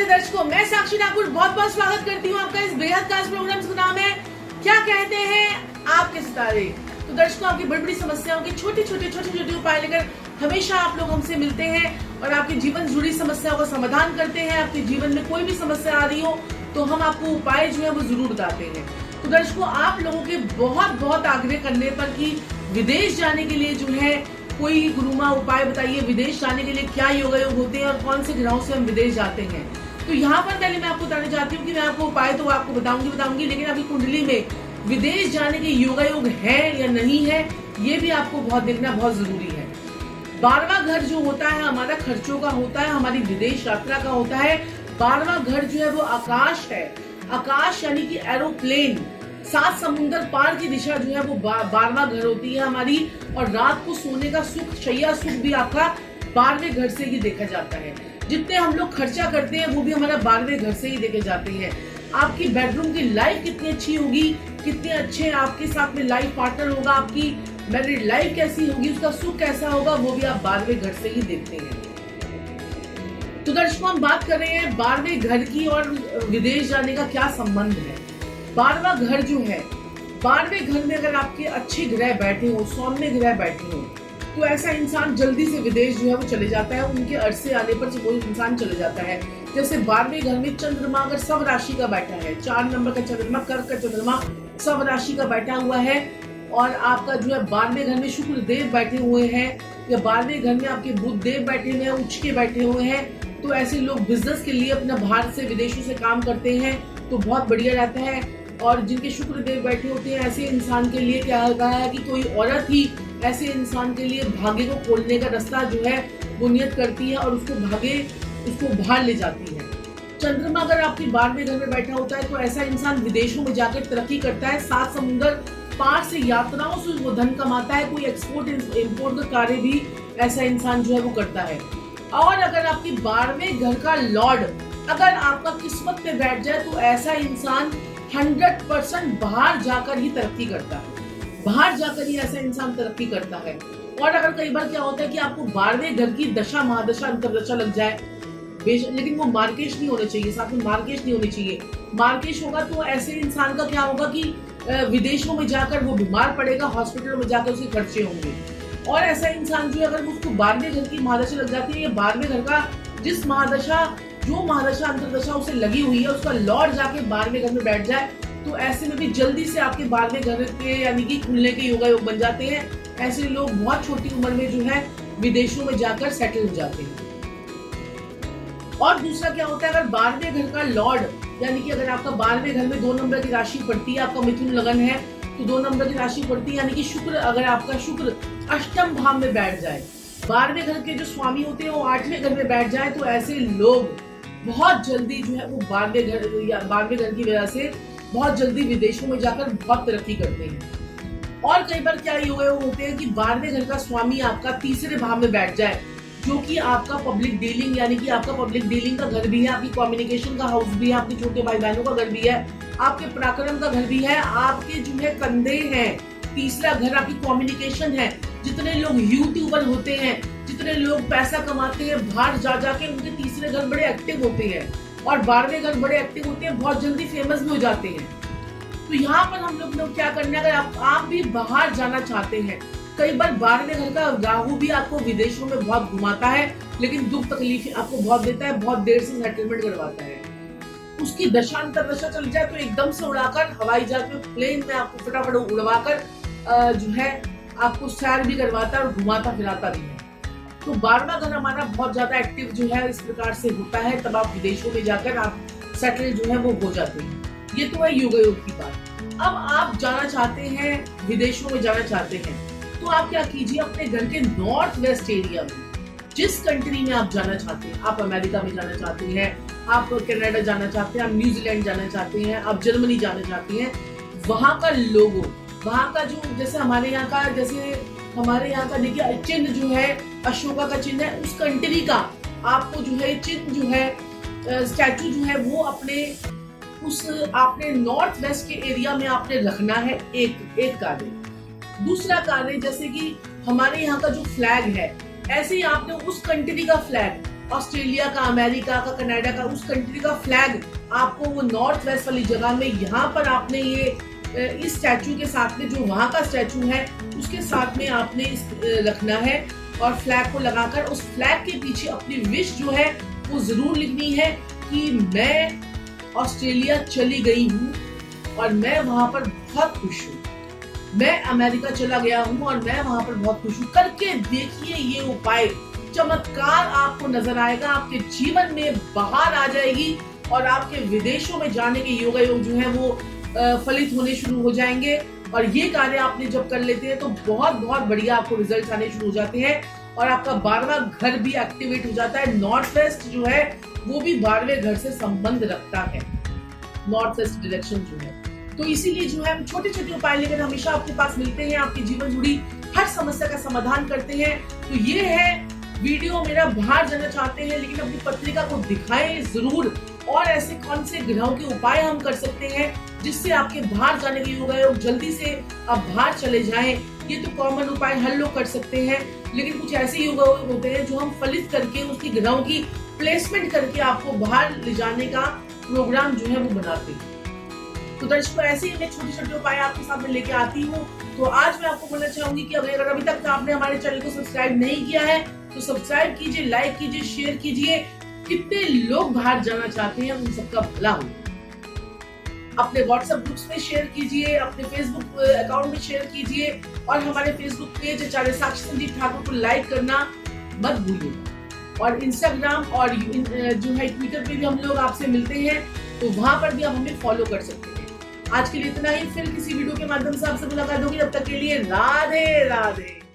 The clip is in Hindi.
दर्शकों, मैं साक्षी ठाकुर बहुत बहुत स्वागत करती हूँ आपका इस बेहद खास प्रोग्राम का नाम है क्या कहते हैं आपके सितारे। तो दर्शकों, आपकी बड़ी बड़ी समस्याओं की छोटे छोटे उपाय लेकर हमेशा आप लोग हमसे मिलते हैं और आपके जीवन से जुड़ी समस्याओं का समाधान करते हैं। आपके जीवन में कोई भी समस्या आ रही हो तो हम आपको उपाय जो है वो जरूर बताते हैं। तो दर्शकों, आप लोगों के बहुत आग्रह करने पर कि विदेश जाने के लिए जो है कोई गुरुमा उपाय बताइए, विदेश जाने के लिए क्या योगा योग होते हैं और कौन से ग्रहों से हम विदेश जाते हैं। तो यहाँ पर पहले मैं आपको बताना चाहती हूँ कि मैं आपको उपाय तो आपको बताऊंगी, लेकिन आपकी कुंडली में विदेश जाने के योगा योग है या नहीं है ये भी आपको बहुत देखना बहुत जरूरी है। 12वां घर जो होता है हमारा खर्चों का होता है, हमारी विदेश यात्रा का होता है। 12वां घर जो है वो आकाश है, आकाश यानी कि एरोप्लेन, 7 समुंदर पार की दिशा जो है वो 12वां घर होती है हमारी। और रात को सोने का सुख, शैया सुख भी आपका 12वें घर से ही देखा जाता है। जितने हम लोग खर्चा करते हैं वो भी हमारा 12वें घर से ही देखे जाते हैं। आपकी बेडरूम की लाइफ कितनी अच्छी होगी, कितने अच्छे आपके साथ में लाइफ पार्टनर होगा, आपकी मैरिड लाइफ कैसी होगी, उसका सुख कैसा होगा, वो भी आप 12वें घर से ही देखते हैं। तो दर्शकों, हम बात कर रहे हैं 12वें घर की और विदेश जाने का क्या संबंध है। 12वां घर जो है, 12वें घर में अगर आपके अच्छे ग्रह बैठे हो, सौम्य ग्रह बैठे हो, तो ऐसा इंसान जल्दी से विदेश जो है वो चले जाता है। उनके अरसे आने पर वो इंसान चले जाता है। जैसे 12वें घर में चंद्रमा अगर सब राशि का बैठा है, 4 नंबर का चंद्रमा, कर्क का चंद्रमा सब राशि का बैठा हुआ है, और आपका जो है 12वें घर में शुक्र देव बैठे हुए हैं, या 12वें घर में आपके बुध देव बैठे हुए हैं, उच्च के बैठे हुए हैं, तो ऐसे लोग बिजनेस के लिए अपना बाहर से विदेशों से काम करते हैं तो बहुत बढ़िया रहता है। और जिनके शुक्र देव बैठे होते हैं ऐसे इंसान के लिए क्या होता है कि कोई औरत ही ऐसे इंसान के लिए भाग्य को खोलने का रास्ता जो है वो नियत करती है और उसको बाहर ले जाती है। चंद्रमा अगर आपके 12वें घर में बैठा होता है तो ऐसा इंसान विदेशों में जाकर तरक्की करता है। 7 समुंदर पार से यात्राओं से वो धन कमाता है। कोई एक्सपोर्ट इम्पोर्ट का कार्य भी ऐसा इंसान जो है वो करता है। और अगर आपकी 12वें घर का लॉर्ड अगर आपका किस्मत में बैठ जाए तो ऐसा इंसान 100% बाहर जाकर ही तरक्की करता है। बाहर जाकर ही ऐसा इंसान तरक्की करता है। और अगर कई बार क्या होता है कि आपको 12वें घर की दशा, महादशा, अंतरदशा लग जाए, लेकिन वो मार्केश नहीं होना चाहिए, साथ में मार्केश नहीं होनी चाहिए। मार्केश होगा तो ऐसे इंसान का क्या होगा कि विदेशों में जाकर वो बीमार पड़ेगा, हॉस्पिटल में जाकर उसके खर्चे होंगे। और ऐसा इंसान जो अगर उसको 12वें घर की महादशा लग जाती है, या 12वें घर का जिस महादशा, जो महादशा अंतरदशा उसे लगी हुई है, उसका लॉर्ड जाके 12वें घर में बैठ जाए, तो ऐसे में भी जल्दी से आपके 12वें घर के यानी कि खुलने के योगा योग बन जाते हैं। ऐसे लोग बहुत छोटी उम्र में जो है विदेशों में जाकर सेटल हो जाते हैं। और दूसरा क्या होता है, अगर 12वें घर का लॉर्ड यानी कि अगर आपका 12वें घर में 2 नंबर की राशि पड़ती है, आपका मिथुन लगन है तो 2 नंबर की राशि पड़ती है, यानी कि शुक्र, अगर आपका शुक्र अष्टम भाव में बैठ जाए, 12वें घर के जो स्वामी होते हैं वो 8वें घर में बैठ जाए, तो ऐसे लोग बहुत जल्दी जो है वो 12वें घर की वजह से बहुत जल्दी विदेशों में जाकर बहुत तरक्की करते हैं। और कई बार क्या योग होते हैं कि 12वें घर का स्वामी आपका 3रे भाव में बैठ जाए, जो कि आपका पब्लिक डीलिंग यानी कि आपका पब्लिक डीलिंग का घर भी है, आपकी कम्युनिकेशन का हाउस भी है, आपके छोटे भाई बहनों का घर भी है, आपके पराक्रम का घर भी है, आपके जो है कंधे हैं। 3रा घर आपकी कम्युनिकेशन है। जितने लोग यूट्यूबर होते हैं, जितने लोग पैसा कमाते हैं बाहर जा जाके, उनके 3रे घर बड़े एक्टिव होते हैं और 12वें घर बड़े एक्टिव होते हैं, बहुत जल्दी फेमस भी हो जाते हैं। तो यहाँ पर हम लोग क्या करना है, अगर आप भी बाहर जाना चाहते हैं, कई बार 12वें घर का राहु भी आपको विदेशों में बहुत घुमाता है, लेकिन दुख तकलीफ आपको बहुत देता है, बहुत देर से सेटलमेंट करवाता है। उसकी दशा अंतरदशा चल जाए तो एकदम से उड़ाकर हवाई जहाज में, प्लेन में आपको फटाफट उड़वाकर जो है आपको सैर भी करवाता है और घुमाता फिराता भी है। तो 12वां घर हमारा बहुत ज्यादा एक्टिव जो है इस प्रकार से होता है, तब आप विदेशों में जाकर आप सेटल जो है वो हो जाते हैं। ये तो है योगा योग की बात। अब आप जाना चाहते हैं, विदेशों में जाना चाहते हैं, तो आप क्या कीजिए, अपने घर के नॉर्थ वेस्ट एरिया में, जिस कंट्री में आप जाना चाहते हैं, आप अमेरिका में जाना चाहते हैं, आप कनाडा जाना चाहते हैं, आप न्यूजीलैंड जाना चाहते हैं, आप जर्मनी जाना चाहते हैं, वहां का लोगो, वहां का जो, जैसे हमारे यहाँ का देखिए चिन्ह जो है अशोका का चिन्ह है, उस कंट्री का आपको जो है चिन्ह जो है स्टैचू जो है वो आपने नॉर्थ वेस्ट के एरिया में आपने रखना है। एक कार्य। दूसरा कार्य, जैसे कि हमारे यहाँ का जो फ्लैग है, ऐसे ही आपने उस कंट्री का फ्लैग ऑस्ट्रेलिया का, अमेरिका का, कनाडा का, उस कंट्री का फ्लैग आपको वो नॉर्थ वेस्ट वाली जगह में यहाँ पर आपने ये इस स्टैचू के साथ में जो वहाँ का स्टैचू है उसके साथ में आपने रखना है और फ्लैग को लगाकर उस फ्लैग के पीछे अपनी विश जो है वो जरूर लिखनी है कि मैं ऑस्ट्रेलिया चली गई हूँ और मैं वहां पर बहुत खुश हूँ, मैं अमेरिका चला गया हूँ और मैं वहां पर बहुत खुश हूँ। करके देखिए ये उपाय, चमत्कार आपको नजर आएगा, आपके जीवन में बाहर आ जाएगी और आपके विदेशों में जाने के योगायोग जो है वो फलित होने शुरू हो जाएंगे। और ये कार्य आपने जब कर लेते हैं तो बहुत बहुत बढ़िया आपको रिजल्ट आने शुरू हो जाते हैं और आपका 12वां घर भी एक्टिवेट हो जाता है। नॉर्थ वेस्ट जो है वो भी 12वें घर से संबंध रखता है, नॉर्थ वेस्ट डायरेक्शन जो है। तो इसीलिए जो है हम छोटे छोटे उपाय लेकर हमेशा आपके पास मिलते हैं, आपके जीवन जुड़ी हर समस्या का समाधान करते हैं। तो ये है वीडियो मेरा, बाहर जाना चाहते हैं लेकिन अपनी पत्रिका को दिखाएं जरूर, और ऐसे कौन से ग्रहों के उपाय हम कर सकते हैं जिससे आपके बाहर जाने के योग जल्दी से आप बाहर चले जाएं। ये तो कॉमन उपाय हर लोग कर सकते हैं, लेकिन कुछ ऐसे योग होते हैं जो हम फलित करके उसकी ग्रहों की प्लेसमेंट करके आपको बाहर ले जाने का प्रोग्राम जो है वो बनाते हैं। तो दर्शकों, ऐसे ही मैं छोटे छोटे उपाय आपके सामने लेके आती हूँ। तो आज मैं आपको बोलना चाहूंगी कि अगर अभी तक आपने हमारे चैनल को सब्सक्राइब नहीं किया है तो सब्सक्राइब कीजिए, लाइक कीजिए, शेयर कीजिए। कितने लोग बाहर जाना चाहते हैं उन सबका भला हो। अपने व्हाट्सएप ग्रुप्स में शेयर कीजिए, अपने फेसबुक अकाउंट में शेयर कीजिए और हमारे फेसबुक पेज आचार्य साक्षी संदीप ठाकुर को लाइक करना मत भूलिएगा। और इंस्टाग्राम और जो है ट्विटर पे भी हम लोग आपसे मिलते हैं, तो वहां पर भी आप हमें फॉलो कर सकते हैं। आज के लिए इतना ही, फिर किसी वीडियो के माध्यम से आपसे मुलाकात होगी। तब तक के लिए राधे राधे।